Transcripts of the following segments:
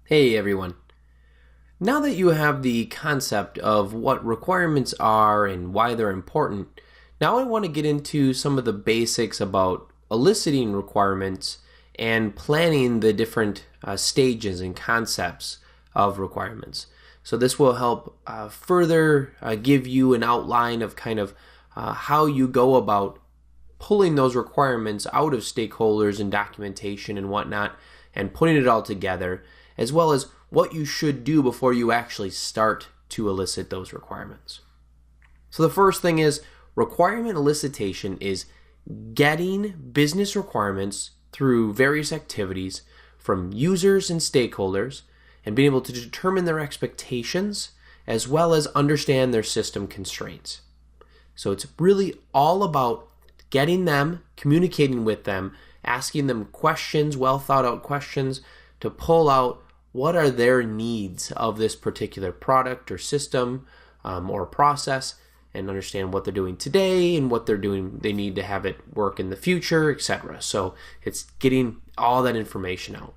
Hey everyone. Now that you have the concept of what requirements are and why they're important, now I want to get into some of the basics about eliciting requirements and planning the different stages and concepts of requirements. So this will help further give you an outline of kind of how you go about pulling those requirements out of stakeholders and documentation and whatnot and putting it all together, as well as what you should do before you actually start to elicit those requirements. So the first thing is requirement elicitation is getting business requirements through various activities from users and stakeholders and being able to determine their expectations as well as understand their system constraints. So it's really all about getting them, communicating with them, asking them questions, well thought out questions to pull out what are their needs of this particular product or system or process, and understand what they're doing today and what they need to have it work in the future, etc. So it's getting all that information out.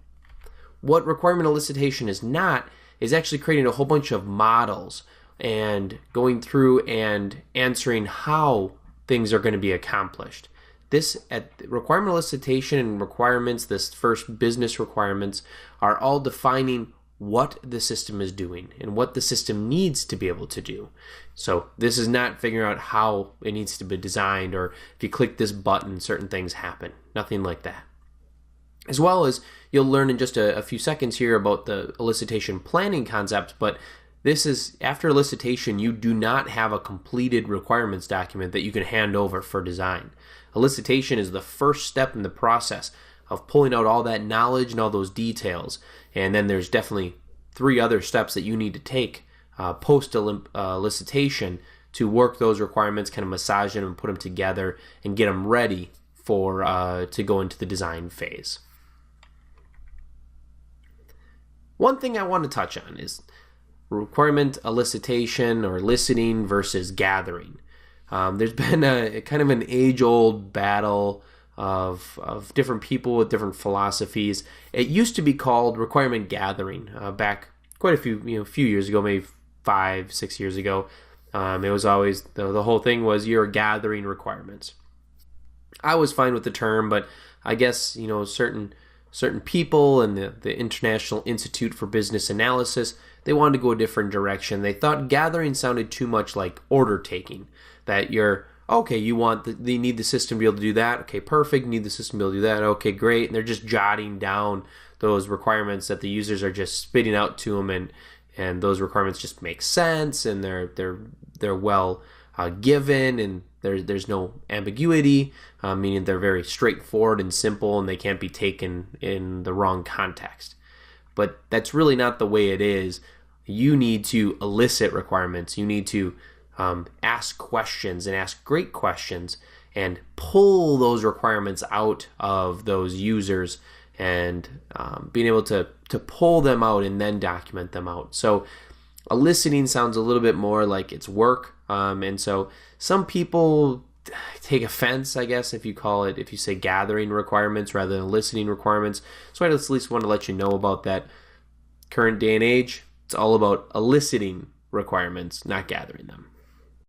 What requirement elicitation is not is actually creating a whole bunch of models and going through and answering how things are going to be accomplished. This at requirement elicitation and requirements, this first business requirements, are all defining what the system is doing and what the system needs to be able to do. So this is not figuring out how it needs to be designed or if you click this button, certain things happen. Nothing like that. As well as you'll learn in just a few seconds here about the elicitation planning concept, but this is after elicitation, you do not have a completed requirements document that you can hand over for design. Elicitation is the first step in the process of pulling out all that knowledge and all those details. And then there's definitely 3 other steps that you need to take post elicitation to work those requirements, kind of massage them and put them together and get them ready for to go into the design phase. One thing I want to touch on is requirement elicitation or listening versus gathering. There's been a kind of an age-old battle of different people with different philosophies. It used to be called requirement gathering back quite a few years ago, maybe 5-6 years ago. It was always the whole thing was you're gathering requirements. I was fine with the term, but I guess certain people and the International Institute for Business Analysis, they wanted to go a different direction. They thought gathering sounded too much like order taking. That you're, okay, you need the system to be able to do that. Okay, perfect. You need the system to be able to do that. Okay, great. And they're just jotting down those requirements that the users are just spitting out to them, and those requirements just make sense, and they're well given, and there's no ambiguity, meaning they're very straightforward and simple, and they can't be taken in the wrong context. But that's really not the way it is. You need to elicit requirements. You need to ask questions and ask great questions and pull those requirements out of those users and being able to pull them out and then document them out. So eliciting sounds a little bit more like it's work. And so some people take offense, I guess, if you say gathering requirements rather than eliciting requirements. So I at least want to let you know about that. Current day and age, it's all about eliciting requirements, not gathering them.